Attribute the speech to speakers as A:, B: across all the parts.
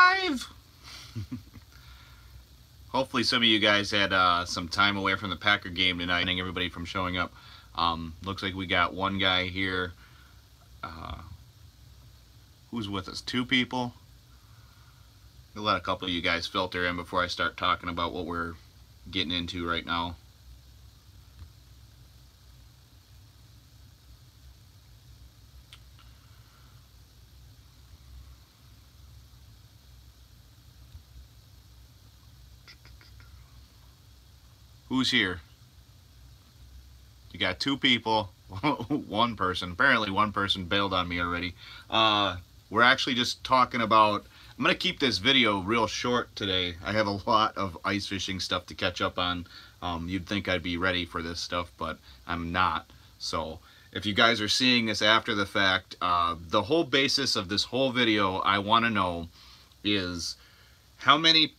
A: live! Hopefully some of you guys had some time away from the Packer game tonight. Thank everybody from showing up. Looks like we got one guy here. Who's with us? Two people. I'll let a couple of you guys filter in before I start talking about what we're getting into right now. Who's here? You got two people. One person. Apparently one person bailed on me already. We're actually just talking about... I'm going to keep this video real short today. I have a lot of ice fishing stuff to catch up on. You'd think I'd be ready for this stuff, but I'm not. So if you guys are seeing this after the fact, the whole basis of this whole video I want to know is how many...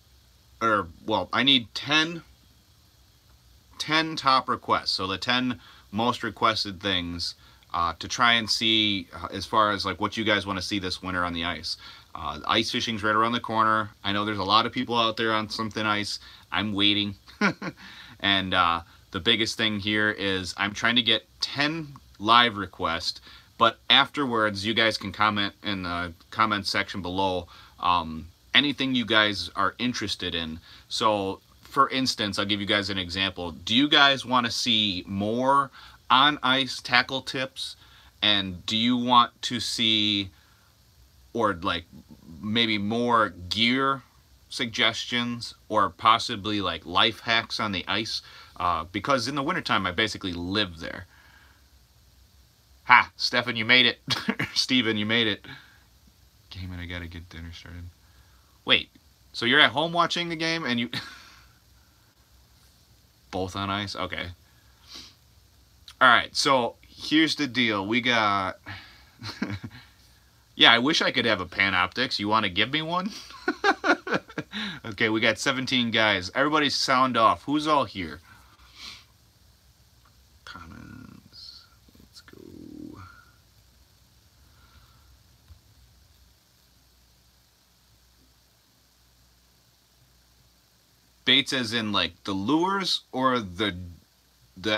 A: I need 10 top requests. So the 10 most requested things to try and see as far as like what you guys want to see this winter on the ice. Ice fishing's right around the corner. I know there's a lot of people out there on some thin ice. I'm waiting. And the biggest thing here is I'm trying to get 10 live requests, but afterwards you guys can comment in the comment section below anything you guys are interested in. So for instance, I'll give you guys an example. Do you guys want to see more on ice tackle tips? And do you want to see, or like maybe more gear suggestions, or possibly like life hacks on the ice? Because in the wintertime, I basically live there. Ha! Stefan, you made it. Steven, you made it. Game and I gotta get dinner started. Wait, so you're at home watching the game and you... Both on ice? Okay. Alright, so here's the deal. We got... Yeah, I wish I could have a Panoptix. You want to give me one? Okay, we got 17 guys. Everybody sound off. Who's all here? Comments. Let's go. Baits as in like the lures or the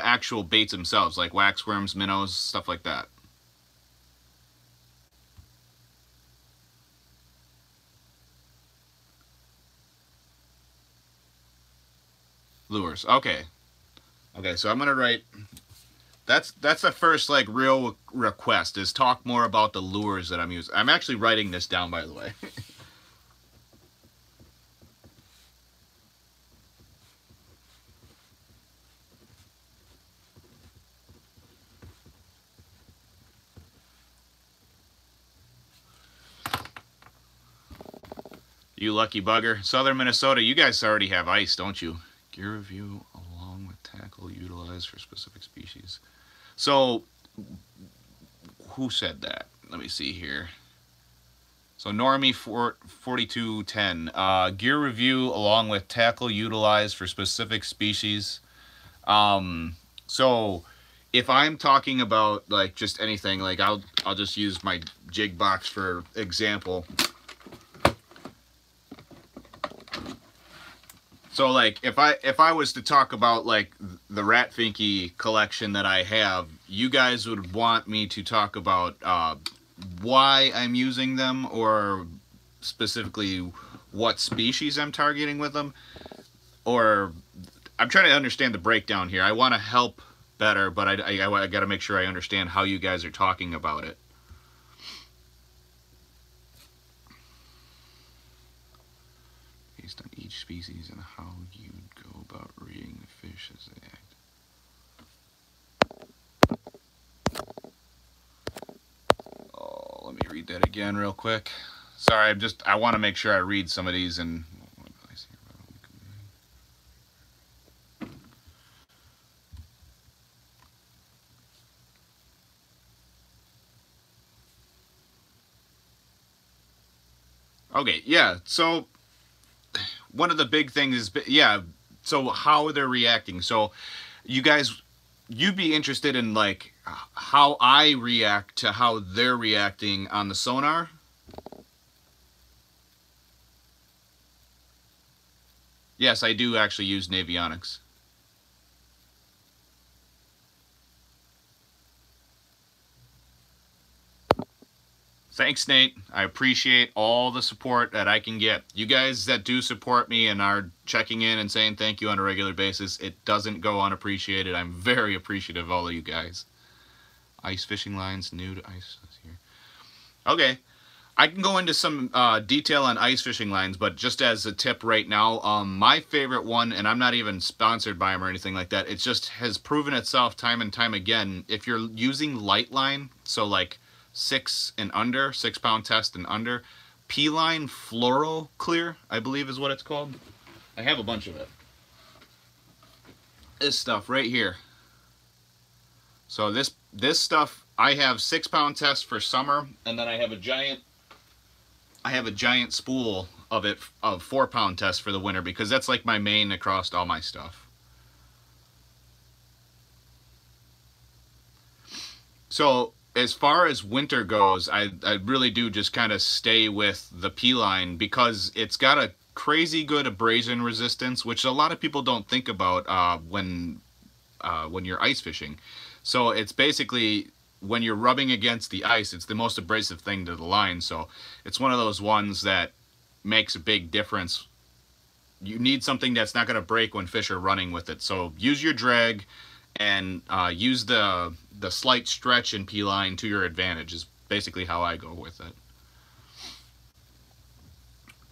A: actual baits themselves, like waxworms, minnows, stuff like that? Lures. Okay. Okay, so I'm gonna write... That's the first like real request, is talk more about the lures that I'm using. I'm actually writing this down, by the way. You lucky bugger. Southern Minnesota, you guys already have ice, don't you? Gear review along with tackle utilized for specific species. So, who said that? Let me see here. So, Normie 4210. Gear review along with tackle utilized for specific species. So, if I'm talking about like just anything, like I'll just use my jig box for example. So like if I was to talk about like the Ratfinky collection that I have, you guys would want me to talk about why I'm using them, or specifically what species I'm targeting with them, or I'm trying to understand the breakdown here. I want to help better, but I got to make sure I understand how you guys are talking about it. Based on each species and how you'd go about reading the fish as they act. Oh, let me read that again real quick. Sorry, I want to make sure I read some of these and... Okay, yeah, so... One of the big things is, yeah, so how they're reacting. So you guys, you'd be interested in like how I react to how they're reacting on the sonar? Yes, I do actually use Navionics. Thanks, Nate. I appreciate all the support that I can get. You guys that do support me and are checking in and saying thank you on a regular basis, it doesn't go unappreciated. I'm very appreciative of all of you guys. Ice fishing lines, nude ice here. Okay. I can go into some detail on ice fishing lines, but just as a tip right now, my favorite one, and I'm not even sponsored by them or anything like that, it just has proven itself time and time again. If you're using light line, so like 6 and under, 6 pound test and under, P-Line Fluoro Clear, I believe is what it's called. I have a bunch of it. This stuff right here. So this stuff, I have 6 pound test for summer, and then I have a giant spool of it of 4 pound test for the winter, because that's like my main across all my stuff. So as far as winter goes, I really do just kind of stay with the P-Line because it's got a crazy good abrasion resistance, which a lot of people don't think about when you're ice fishing. So it's basically, when you're rubbing against the ice, it's the most abrasive thing to the line. So it's one of those ones that makes a big difference. You need something that's not going to break when fish are running with it. So use your drag and use the slight stretch in P-Line to your advantage is basically how I go with it.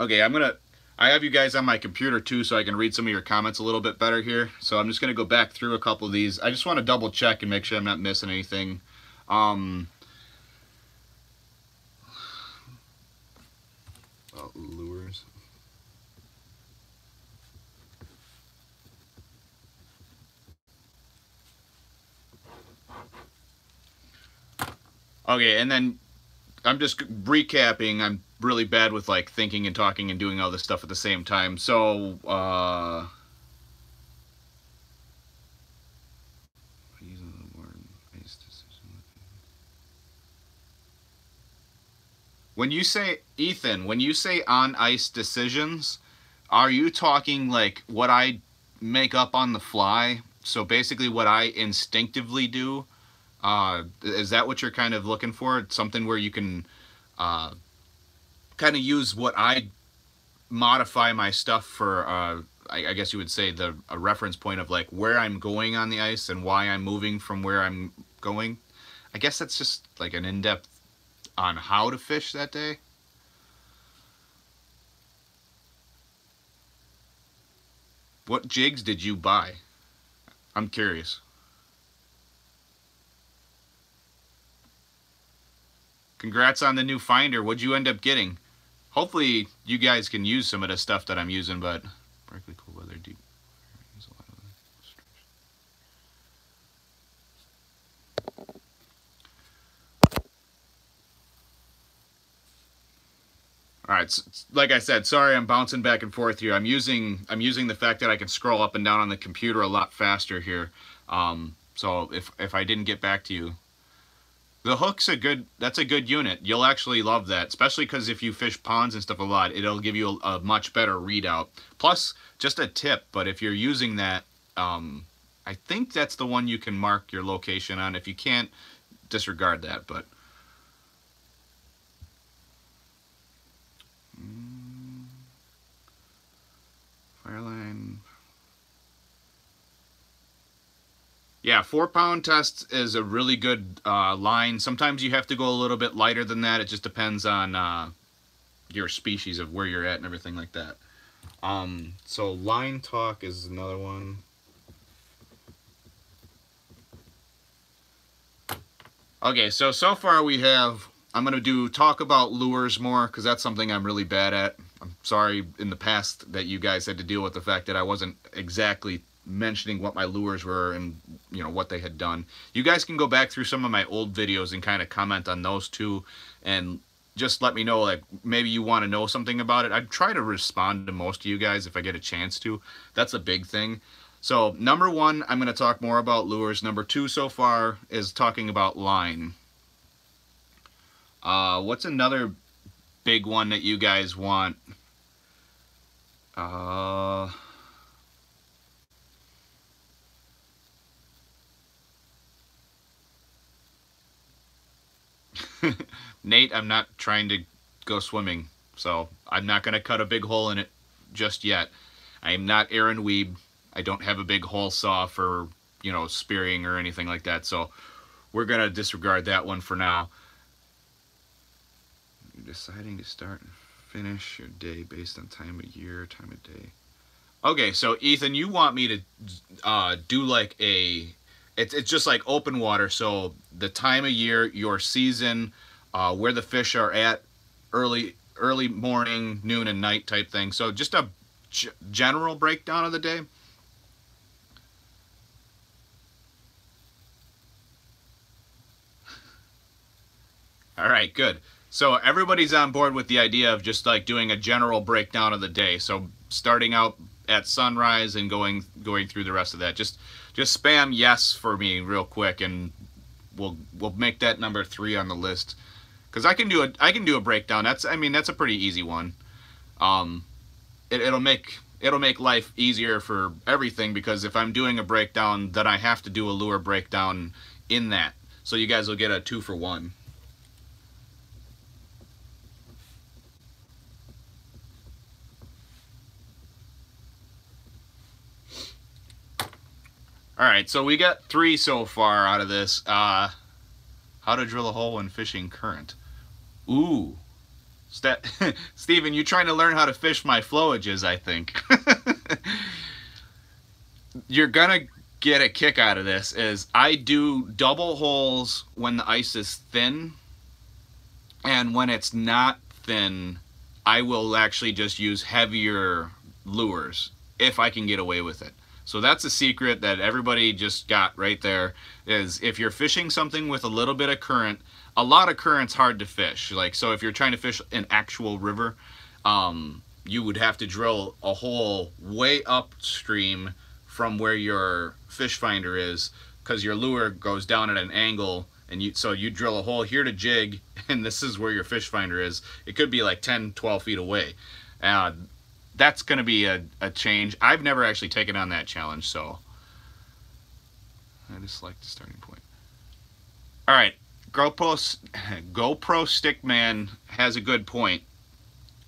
A: Okay, I have you guys on my computer too, so I can read some of your comments a little bit better here. So I'm just going to go back through a couple of these. I just want to double check and make sure I'm not missing anything. Lures. Okay, and then I'm just recapping. I'm really bad with like thinking and talking and doing all this stuff at the same time. So, when you say, Ethan, when you say on ice decisions, are you talking like what I make up on the fly? So basically what I instinctively do? Is that what you're kind of looking for? Something where you can kind of use what I modify my stuff for, I guess you would say a reference point of like where I'm going on the ice and why I'm moving from where I'm going. I guess that's just like an in-depth on how to fish that day. What jigs did you buy? I'm curious. Congrats on the new finder. What'd you end up getting? Hopefully you guys can use some of the stuff that I'm using, but Berkeley cool weather deep. All right, so, like I said, sorry I'm bouncing back and forth here. I'm using the fact that I can scroll up and down on the computer a lot faster here. So if I didn't get back to you, the hook's that's a good unit. You'll actually love that, especially because if you fish ponds and stuff a lot, it'll give you a much better readout. Plus, just a tip, but if you're using that, I think that's the one you can mark your location on. If you can't, disregard that, but... Fireline. Yeah, 4 pound test is a really good line. Sometimes you have to go a little bit lighter than that. It just depends on your species of where you're at and everything like that. So Line Talk is another one. Okay, so far we have, I'm going to talk about lures more because that's something I'm really bad at. I'm sorry in the past that you guys had to deal with the fact that I wasn't exactly mentioning what my lures were and what they had done. You guys can go back through some of my old videos and kind of comment on those too, and just let me know, like, maybe you want to know something about it. I try to respond to most of you guys if I get a chance to. That's a big thing. So number 1, I'm going to talk more about lures. Number 2 so far is talking about line. What's another big one that you guys want? Nate, I'm not trying to go swimming, so I'm not going to cut a big hole in it just yet. I am not Aaron Weeb. I don't have a big hole saw for, you know, spearing or anything like that, so we're going to disregard that one for now. You're deciding to start and finish your day based on time of year, time of day. Okay, so Ethan, you want me to do like a... It's just like open water, so the time of year, your season, where the fish are at, early morning, noon, and night type thing. So just a general breakdown of the day. All right, good. So everybody's on board with the idea of just like doing a general breakdown of the day. So starting out at sunrise and going through the rest of that. Just spam yes for me real quick, and we'll make that number 3 on the list. Because I can do a breakdown. That's a pretty easy one. It'll make life easier for everything, because if I'm doing a breakdown, then I have to do a lure breakdown in that. So you guys will get a 2 for 1. Alright, so we got 3 so far out of this. How to drill a hole when fishing current. Ooh. Steven, you trying to learn how to fish my flowages, I think. You're gonna get a kick out of this. Is I do double holes when the ice is thin, and when it's not thin, I will actually just use heavier lures if I can get away with it. So that's a secret that everybody just got right there, is if you're fishing something with a little bit of current, a lot of current's hard to fish. Like, so if you're trying to fish an actual river, you would have to drill a hole way upstream from where your fish finder is, because your lure goes down at an angle, and so you drill a hole here to jig, and this is where your fish finder is. It could be like 10, 12 feet away. That's going to be a change. I've never actually taken on that challenge, so I just like the starting point. All right, GoPro Stickman has a good point.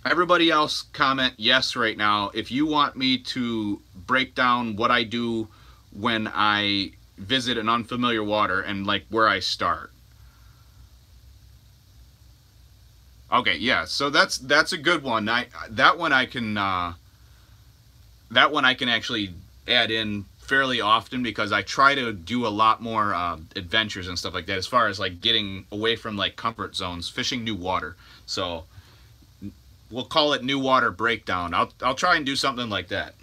A: Everybody else comment yes right now if you want me to break down what I do when I visit an unfamiliar water and like where I start. Okay, yeah, so that's a good one. That one I can actually add in fairly often, because I try to do a lot more adventures and stuff like that, as far as like getting away from like comfort zones, fishing new water. So we'll call it New Water Breakdown. I'll try and do something like that.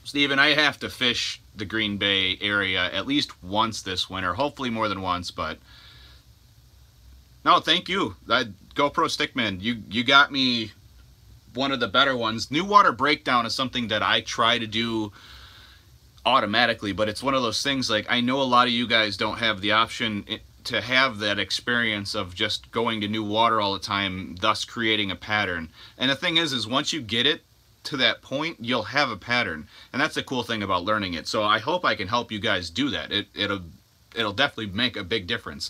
A: Steven, I have to fish the Green Bay area at least once this winter, hopefully more than once, but no, thank you. GoPro Stickman, you got me one of the better ones. New Water Breakdown is something that I try to do automatically, but it's one of those things, like, I know a lot of you guys don't have the option to have that experience of just going to new water all the time, thus creating a pattern. And the thing is once you get it to that point, you'll have a pattern, and that's the cool thing about learning it. So I hope I can help you guys do that. It'll definitely make a big difference.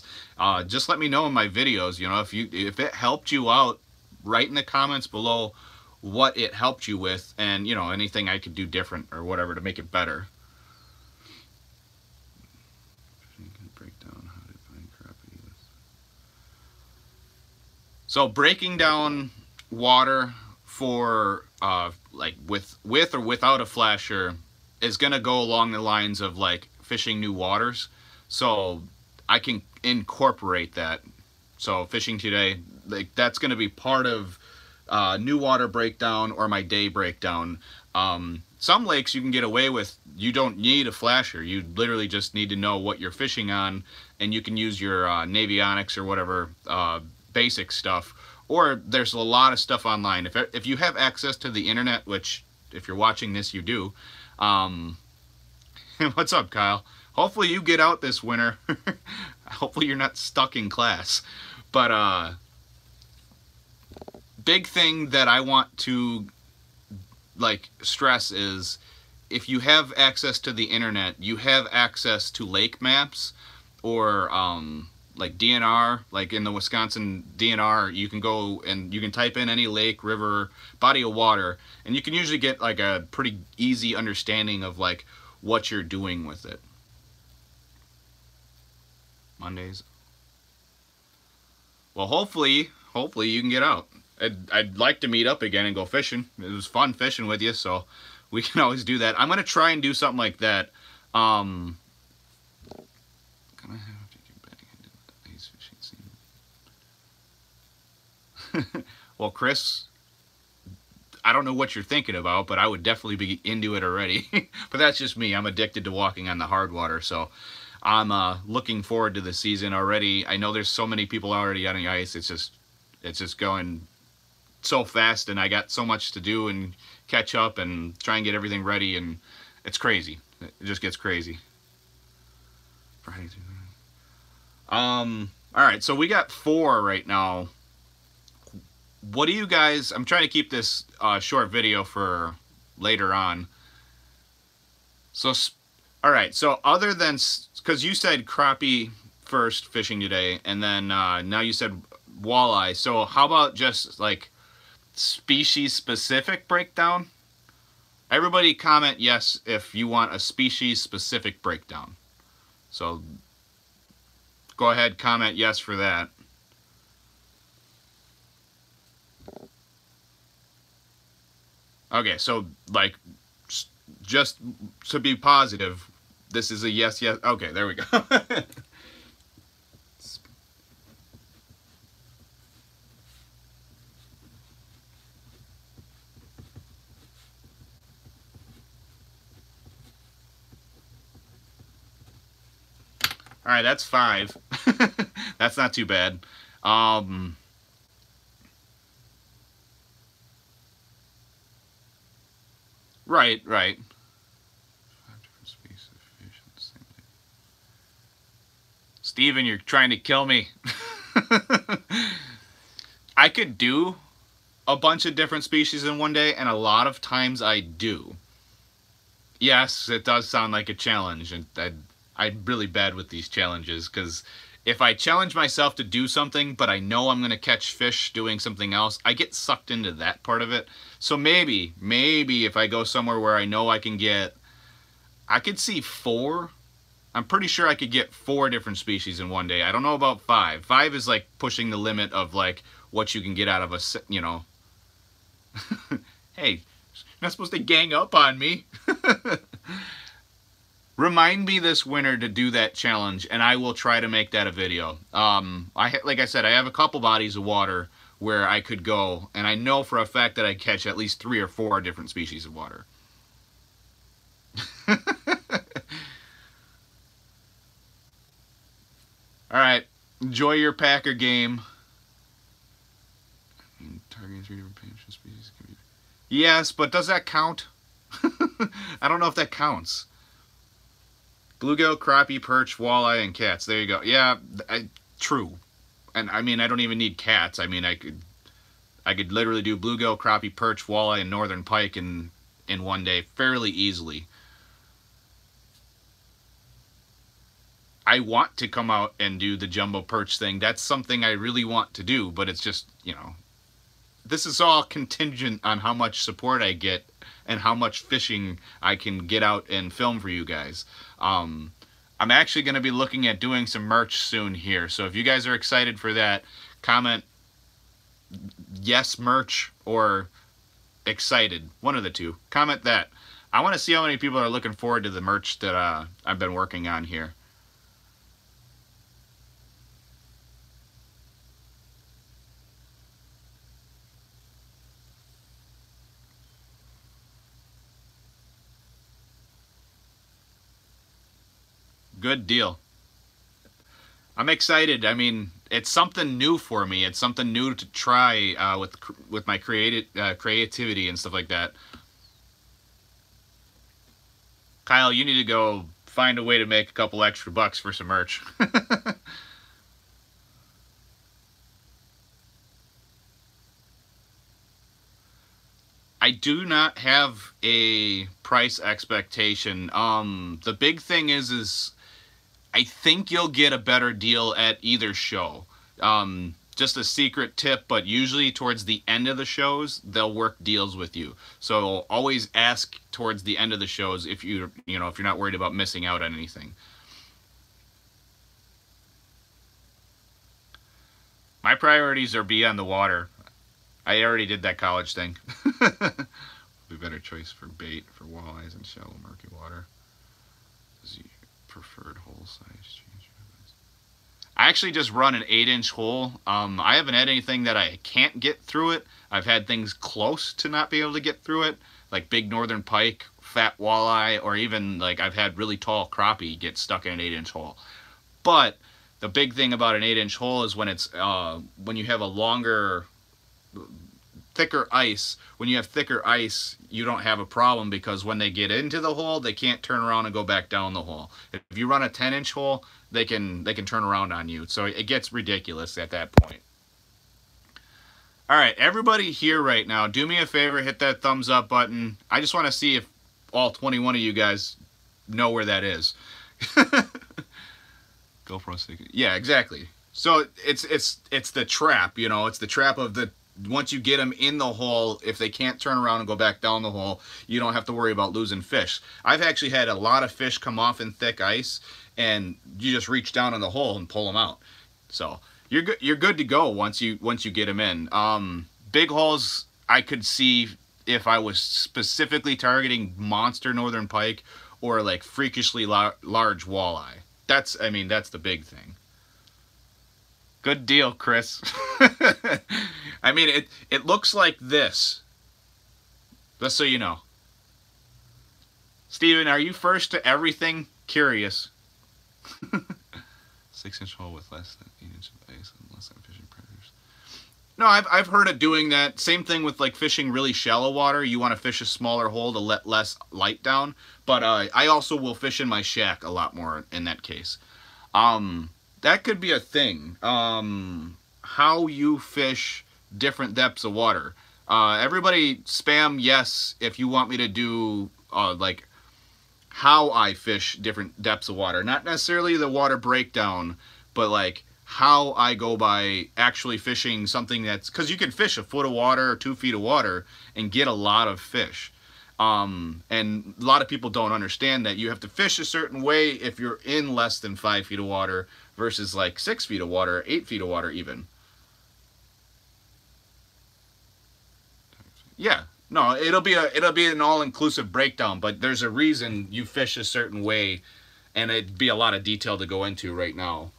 A: Just let me know in my videos, you know, if it helped you out, write in the comments below what it helped you with, and you know, anything I could do different or whatever to make it better. So breaking down water for like with or without a flasher is gonna go along the lines of like fishing new waters, so I can incorporate that. So fishing today, like, that's gonna be part of New Water Breakdown or my day breakdown. Some lakes you can get away with, you don't need a flasher, you literally just need to know what you're fishing on, and you can use your Navionics or whatever basic stuff. Or there's a lot of stuff online. If you have access to the internet, which if you're watching this you do, what's up, Kyle? hopefully you get out this winter. Hopefully you're not stuck in class. But big thing that I want to like stress is, if you have access to the internet, you have access to lake maps, or like DNR, like in the Wisconsin DNR, you can go and you can type in any lake, river, body of water, and you can usually get like a pretty easy understanding of like what you're doing with it. Mondays. Well, hopefully you can get out. I'd like to meet up again and go fishing. It was fun fishing with you, so we can always do that. I'm gonna try and do something like that. Gonna have to get back into the ice fishing scene. Well, Chris, I don't know what you're thinking about, but I would definitely be into it already. But that's just me. I'm addicted to walking on the hard water, so I'm looking forward to the season already. I know there's so many people already on the ice. It's just going so fast, and I got so much to do and catch up and try and get everything ready, and it's crazy. It just gets crazy. Friday. All right, so we got 4 right now. What do you guys? I'm trying to keep this short video for later on. So, all right. So other than, because you said crappie first fishing today, and then now you said walleye. So how about just like species specific breakdown? Everybody comment yes if you want a species specific breakdown. So go ahead, comment yes for that. Okay, so like just to be positive, this is a yes, yes. Okay, there we go. All right, that's 5. That's not too bad. Right. 5 different species of fish in the same lake. Steven, you're trying to kill me. I could do a bunch of different species in one day, and a lot of times I do. Yes, it does sound like a challenge, and I'm really bad with these challenges, because if I challenge myself to do something, but I know I'm going to catch fish doing something else, I get sucked into that part of it. So maybe if I go somewhere where I know I could see 4. I'm pretty sure I could get 4 different species in one day. I don't know about 5. 5 is like pushing the limit of like what you can get out of a, you know. Hey, you're not supposed to gang up on me. Remind me this winter to do that challenge, and I will try to make that a video. Like I said, I have a couple bodies of water where I could go, and I know for a fact that I catch at least 3 or 4 different species of water. All right, enjoy your Packer game. Targeting 3 different pinch species. Yes, but does that count? I don't know if that counts. Bluegill, crappie, perch, walleye, and cats. There you go. Yeah, true. And I mean, I don't even need cats. I mean, I could literally do bluegill, crappie, perch, walleye, and northern pike in one day fairly easily. I want to come out and do the jumbo perch thing. That's something I really want to do, but it's just, you know, this is all contingent on how much support I get and how much fishing I can get out and film for you guys. I'm actually going to be looking at doing some merch soon here, so if you guys are excited for that, comment yes merch or excited, one of the two. Comment that. I want to see how many people are looking forward to the merch that I've been working on here. Good deal. I'm excited. I mean, it's something new for me. It's something new to try with my creativity and stuff like that. Kyle, you need to go find a way to make a couple extra bucks for some merch. I do not have a price expectation. The big thing is I think you'll get a better deal at either show. Just a secret tip, but usually towards the end of the shows, they'll work deals with you. So always ask towards the end of the shows if if you're not worried about missing out on anything. My priorities are be on the water. I already did that college thing. Be better choice for bait for walleyes and shallow murky water. Is your preferred hole size change? I actually just run an 8-inch hole. I haven't had anything that I can't get through it. I've had things close to not be able to get through it, like big northern pike, fat walleye, or even like I've had really tall crappie get stuck in an 8-inch hole. But the big thing about an 8-inch hole is when it's when you have a longer, thicker ice. When you have thicker ice, you don't have a problem because when they get into the hole, they can't turn around and go back down the hole. If you run a 10-inch hole, they can turn around on you. So it gets ridiculous at that point. All right, everybody here right now, do me a favor, hit that thumbs up button. I just want to see if all 21 of you guys know where that is. GoPro stick. Yeah, exactly. So it's the trap, you know, it's the trap of the, once you get them in the hole, if they can't turn around and go back down the hole, you don't have to worry about losing fish. I've actually had a lot of fish come off in thick ice, and you just reach down in the hole and pull them out. So you're good to go once you get them in. Big holes, I could see if I was specifically targeting monster northern pike or like freakishly large walleye. That's the big thing. Good deal, Chris. I mean, it looks like this. Just so you know. Steven, are you first to everything? Curious. 6-inch hole with less than 8 inches of ice and less than fishing predators. No, I've heard of doing that. Same thing with like fishing really shallow water. You want to fish a smaller hole to let less light down. But I also will fish in my shack a lot more in that case. That could be a thing. How you fish different depths of water. Everybody spam yes if you want me to do like how I fish different depths of water. Not necessarily the water breakdown, but like how I go by actually fishing something that's, because you can fish a foot of water or 2 feet of water and get a lot of fish. And a lot of people don't understand that you have to fish a certain way if you're in less than 5 feet of water versus like 6 feet of water, 8 feet of water even. Yeah, no, it'll be an all-inclusive breakdown, but there's a reason you fish a certain way, and it'd be a lot of detail to go into right now.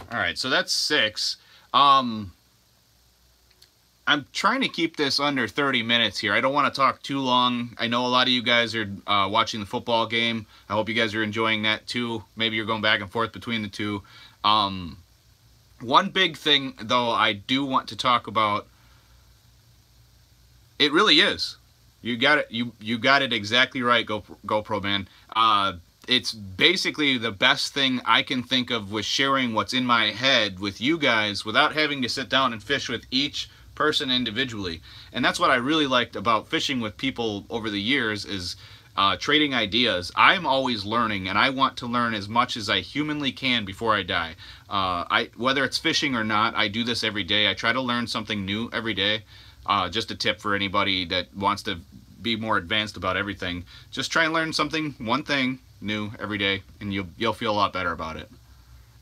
A: All right, so that's 6. I'm trying to keep this under 30 minutes here. I don't want to talk too long. I know a lot of you guys are watching the football game. I hope you guys are enjoying that too. Maybe you're going back and forth between the two. One big thing, though, I do want to talk about, it really is. You got it. You got it exactly right, GoPro man. It's basically the best thing I can think of with sharing what's in my head with you guys without having to sit down and fish with each person individually. And that's what I really liked about fishing with people over the years is trading ideas. I'm always learning, and I want to learn as much as I humanly can before I die. Whether it's fishing or not, I do this every day. I try to learn something new every day. Just a tip for anybody that wants to be more advanced about everything. Just try and learn something, one thing new every day, and you'll feel a lot better about it.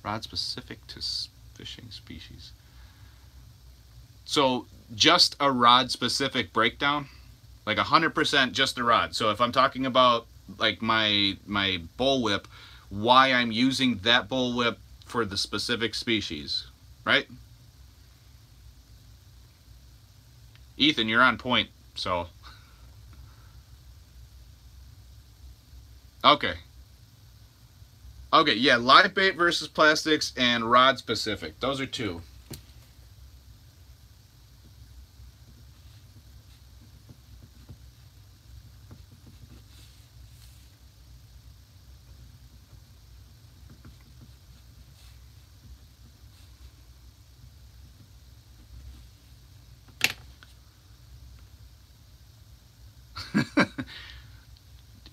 A: Rod specific to fishing species. So just a rod specific breakdown, like 100% just a rod. So if I'm talking about like my bullwhip, why I'm using that bullwhip for the specific species, right? Ethan, you're on point. So, okay. Okay, yeah, live bait versus plastics and rod specific. Those are two.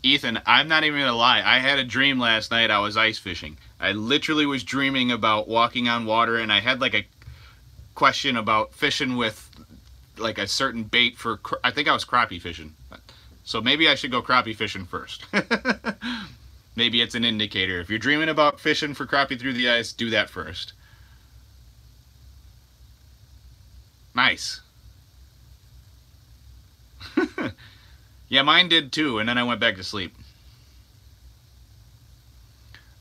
A: Ethan, I'm not even gonna lie. I had a dream last night. I was ice fishing. I literally was dreaming about walking on water, and I had like a question about fishing with like a certain bait for. I think I was crappie fishing. So maybe I should go crappie fishing first. Maybe it's an indicator. If you're dreaming about fishing for crappie through the ice, do that first. Nice. Yeah, mine did too, and then I went back to sleep.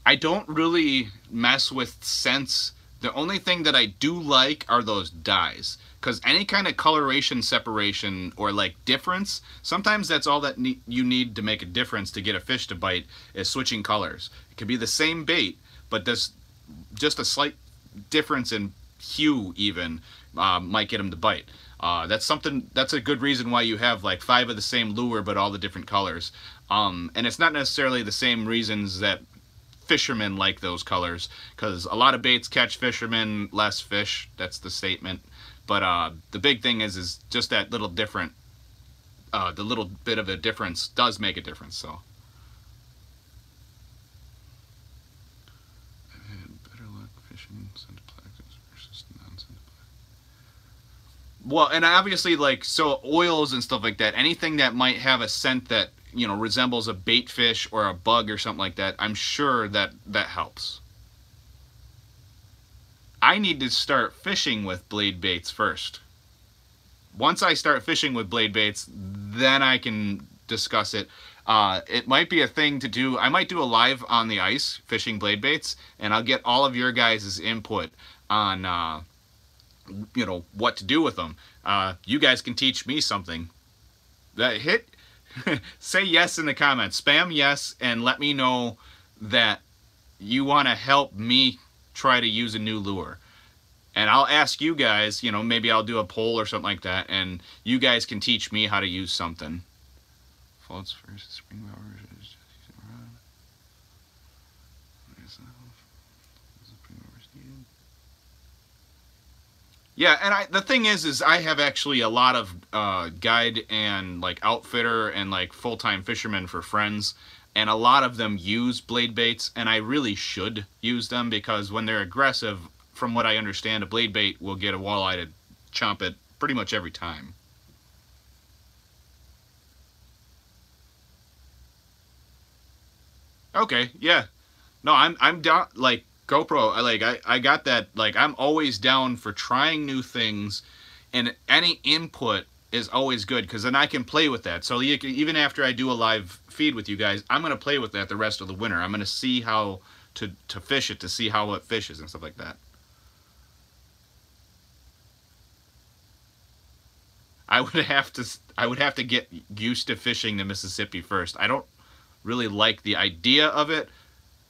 A: I don't really mess with scents. The only thing that I do like are those dyes. Because any kind of coloration separation or like difference, sometimes that's all that you need to make a difference to get a fish to bite is switching colors. It could be the same bait, but this just a slight difference in hue even might get them to bite. That's something. That's a good reason why you have like 5 of the same lure, but all the different colors. And it's not necessarily the same reasons that fishermen like those colors, because a lot of baits catch fishermen, less fish. That's the statement. But the big thing is just that little different. The little bit of a difference does make a difference. So. I've had better luck fishing scented plastics versus non-scented. Well, and obviously, like, so oils and stuff like that, anything that might have a scent that, you know, resembles a bait fish or a bug or something like that, I'm sure that that helps. I need to start fishing with blade baits first. Once I start fishing with blade baits, then I can discuss it. It might be a thing to do. I might do a live on the ice fishing blade baits, and I'll get all of your guys' input on you know, what to do with them. You guys can teach me something. That hit say yes in the comments. Spam yes and let me know that you want to help me try to use a new lure. And I'll ask you guys, you know, maybe I'll do a poll or something like that, and you guys can teach me how to use something. Floats versus spring power. Yeah, and the thing is I have actually a lot of guide and like outfitter and like full-time fishermen for friends, and a lot of them use blade baits, and I really should use them because when they're aggressive, from what I understand, a blade bait will get a walleye to chomp it pretty much every time. Okay, yeah. No, I'm down like GoPro. I got that. Like I'm always down for trying new things, and any input is always good because then I can play with that. So even after I do a live feed with you guys, I'm gonna play with that the rest of the winter. I'm gonna see how to fish it, to see how it fishes and stuff like that. I would have to get used to fishing the Mississippi first. I don't really like the idea of it,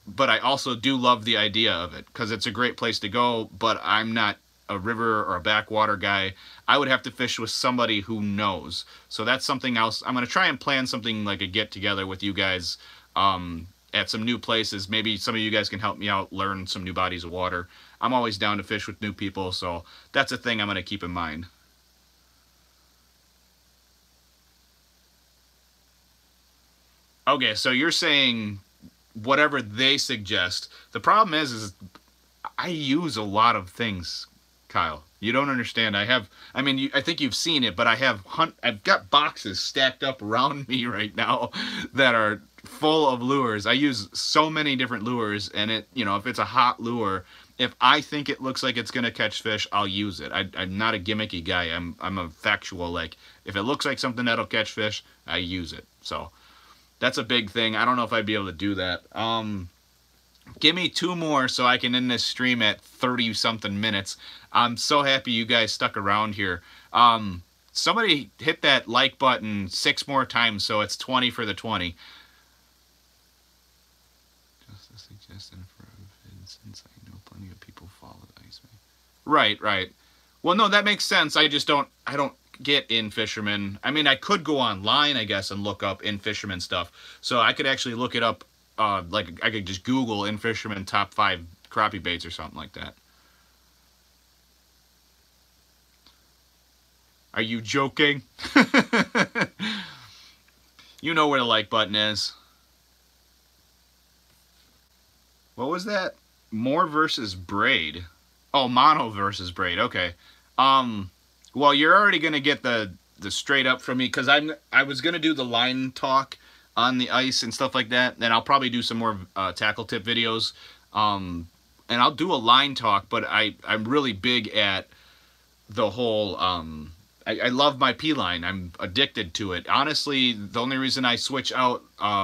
A: but I also do love the idea of it because it's a great place to go, but I'm not a river or a backwater guy. I would have to fish with somebody who knows. So that's something else. I'm going to try and plan something like a get together with you guys at some new places. Maybe some of you guys can help me out, learn some new bodies of water. I'm always down to fish with new people, so that's a thing I'm going to keep in mind. Okay, so you're saying whatever they suggest. The problem is I use a lot of things, Kyle. You don't understand. I mean, I think you've seen it, but I've got boxes stacked up around me right now that are full of lures. I use so many different lures, and you know, if it's a hot lure, if I think it looks like it's gonna catch fish, I'll use it. I'm not a gimmicky guy. I'm a factual. Like, if it looks like something that'll catch fish, I use it. So that's a big thing. I don't know if I'd be able to do that. Give me 2 more so I can end this stream at 30 something minutes. I'm so happy you guys stuck around here. somebody hit that like button 6 more times so it's 20 for the 20. Just a suggestion for a since I know plenty of people follow the Iceman. Right. Well, no, that makes sense. I don't get In-Fisherman. I mean, I could go online, I guess, and look up In-Fisherman stuff. So I could actually look it up, like I could just Google In-Fisherman top 5 crappie baits or something like that. Are you joking? You know where the like button is. What was that? More versus braid. Oh, mono versus braid. Okay. Well, you're already gonna get the straight up from me because I was gonna do the line talk on the ice and stuff like that. Then I'll probably do some more tackle tip videos. And I'll do a line talk, but I'm really big at the whole. I love my P-line. I'm addicted to it. Honestly, the only reason I switch out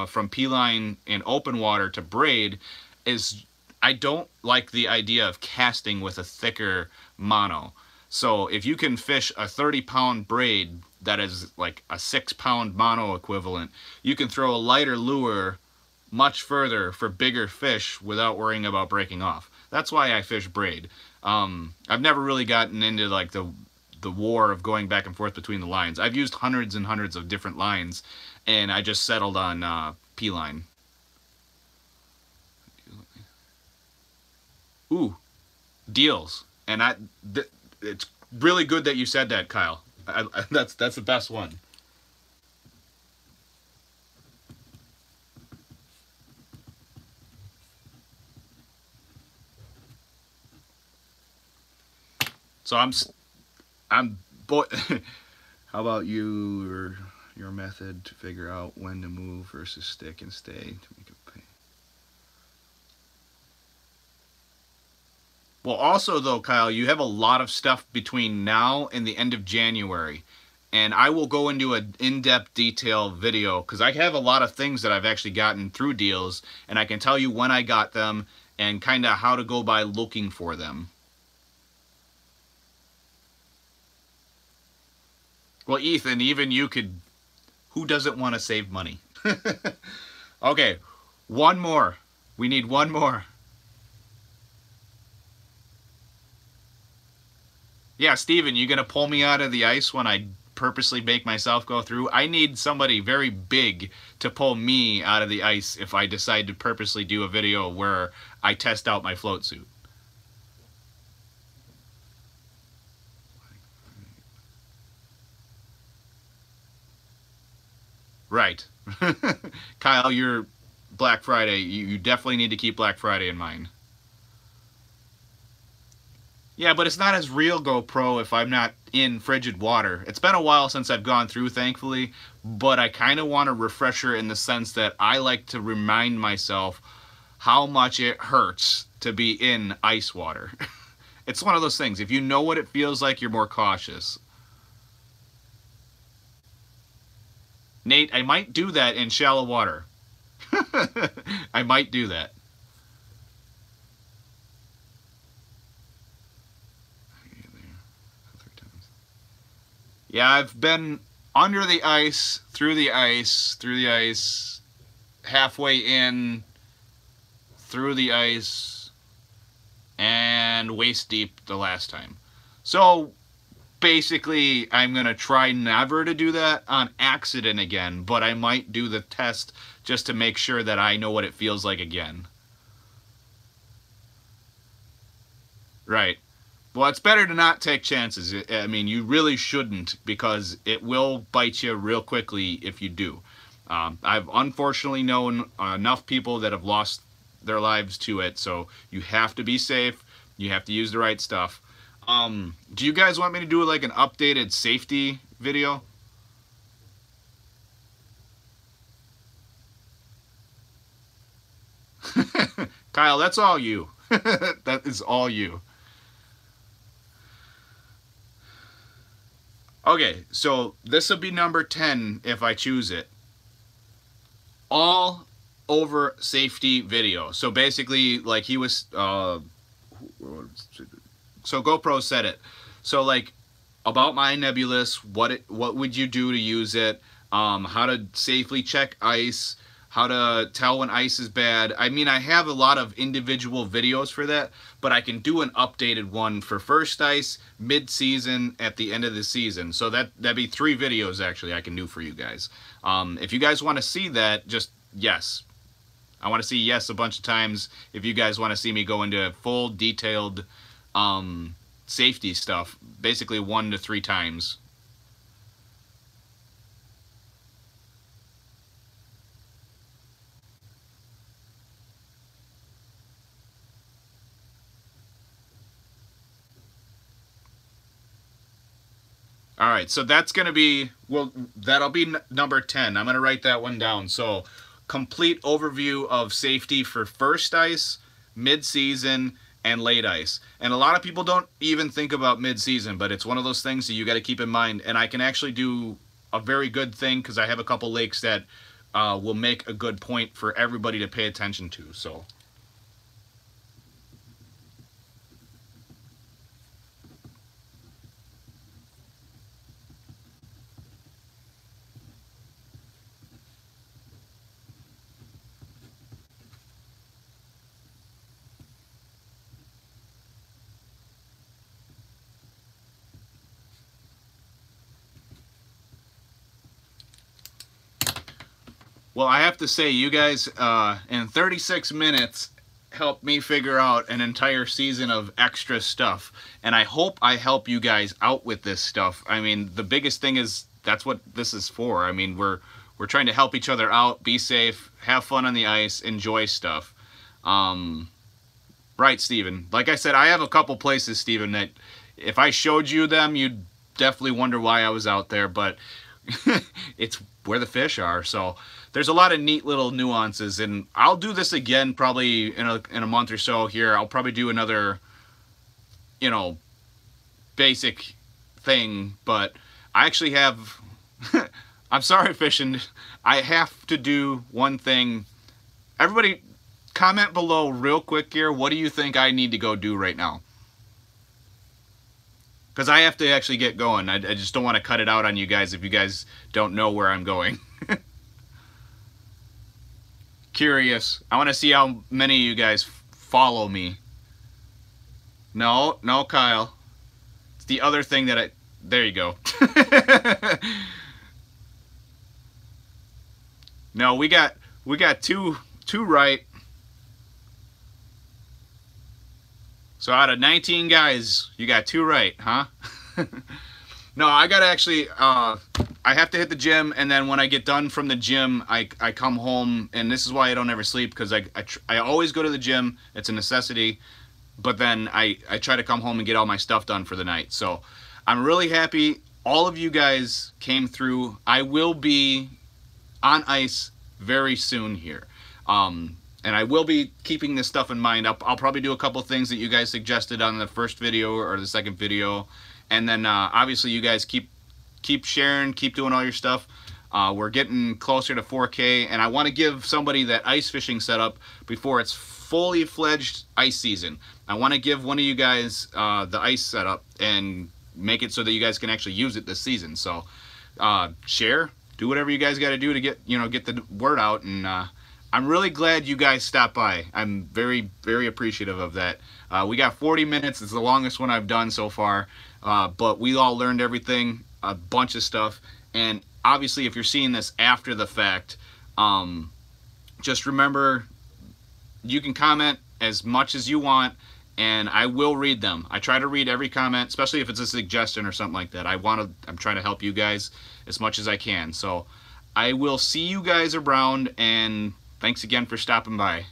A: from P-line in open water to braid is I don't like the idea of casting with a thicker mono. So if you can fish a 30-pound braid that is like a 6-pound mono equivalent, you can throw a lighter lure much further for bigger fish without worrying about breaking off. That's why I fish braid. I've never really gotten into like the war of going back and forth between the lines. I've used hundreds and hundreds of different lines, and I just settled on P-line. Ooh, deals. And it's really good that you said that, Kyle. That's the best one. So boy. How about you or your method to figure out when to move versus stick and stay to make it pay? Well, also though, Kyle, you have a lot of stuff between now and the end of January, and I will go into an in-depth detail video because I have a lot of things that I've actually gotten through deals, and I can tell you when I got them and kind of how to go by looking for them. Well, Ethan, even you could... Who doesn't want to save money? Okay, one more. We need one more. Yeah, Steven, you gonna pull me out of the ice when I purposely make myself go through? I need somebody very big to pull me out of the ice if I decide to purposely do a video where I test out my float suit. Right. Kyle, you're Black Friday. You definitely need to keep Black Friday in mind. Yeah, but it's not as real GoPro if I'm not in frigid water. It's been a while since I've gone through, thankfully, but I kind of want a refresher in the sense that I like to remind myself how much it hurts to be in ice water. It's one of those things. If you know what it feels like, you're more cautious. Nate, I might do that in shallow water. I might do that. Yeah, I've been under the ice, through the ice, halfway in, through the ice, and waist deep the last time. So basically, I'm going to try never to do that on accident again, but I might do the test just to make sure that I know what it feels like again. Right. Well, it's better to not take chances. I mean, you really shouldn't, because it will bite you real quickly if you do. I've unfortunately known enough people that have lost their lives to it, so you have to be safe. You have to use the right stuff. Do you guys want me to do like an updated safety video? Kyle, that's all you. That is all you. Okay, so this will be number 10 if I choose it. All over safety video. So basically, like he was, so GoPro said it. So like, about my Nebulous, what would you do to use it, how to safely check ice, how to tell when ice is bad. I mean, I have a lot of individual videos for that, but I can do an updated one for first ice, mid-season, at the end of the season. So that'd be 3 videos actually I can do for you guys. If you guys want to see that, just yes. I want to see yes a bunch of times if you guys want to see me go into full detailed safety stuff, basically 1 to 3 times. All right, so that's going to be, well, that'll be number 10. I'm going to write that one down. So, complete overview of safety for first ice, mid-season, and late ice. And a lot of people don't even think about mid-season, but it's one of those things that you got to keep in mind. And I can actually do a very good thing because I have a couple lakes that will make a good point for everybody to pay attention to. So. Well, I have to say, you guys, in 36 minutes, helped me figure out an entire season of extra stuff. And I hope I help you guys out with this stuff. I mean, the biggest thing is, that's what this is for. I mean, we're trying to help each other out, be safe, have fun on the ice, enjoy stuff. Right, Steven. Like I said, I have a couple places, Steven, that if I showed you them, you'd definitely wonder why I was out there. But it's where the fish are. So there's a lot of neat little nuances, and I'll do this again probably in a month or so here. I'll probably do another, you know, basic thing, but I actually have, I'm sorry, fishing, I have to do one thing. Everybody comment below real quick here, what do you think I need to go do right now? Because I have to actually get going. I just don't want to cut it out on you guys if you guys don't know where I'm going. Curious. I want to see how many of you guys follow me. No, no, Kyle. It's the other thing that there you go. No, we got two right. So out of 19 guys, you got 2 right, huh? No, I gotta actually, I have to hit the gym, and then when I get done from the gym, I come home, and this is why I don't ever sleep, because I always go to the gym. It's a necessity, but then I try to come home and get all my stuff done for the night. So I'm really happy all of you guys came through. I will be on ice very soon here. And I will be keeping this stuff in mind. I'll probably do a couple things that you guys suggested on the first video or the second video. And then obviously you guys keep sharing, keep doing all your stuff. We're getting closer to 4K, and I want to give somebody that ice fishing setup before it's fully fledged ice season. I want to give one of you guys the ice setup and make it so that you guys can actually use it this season. So share, do whatever you guys got to do to get the word out. And I'm really glad you guys stopped by. I'm very, very appreciative of that. We got 40 minutes. It's the longest one I've done so far. But we all learned everything, a bunch of stuff. And obviously, if you're seeing this after the fact, just remember, you can comment as much as you want, and I will read them. I try to read every comment, especially if it's a suggestion or something like that. I'm trying to help you guys as much as I can. So I will see you guys around, and thanks again for stopping by.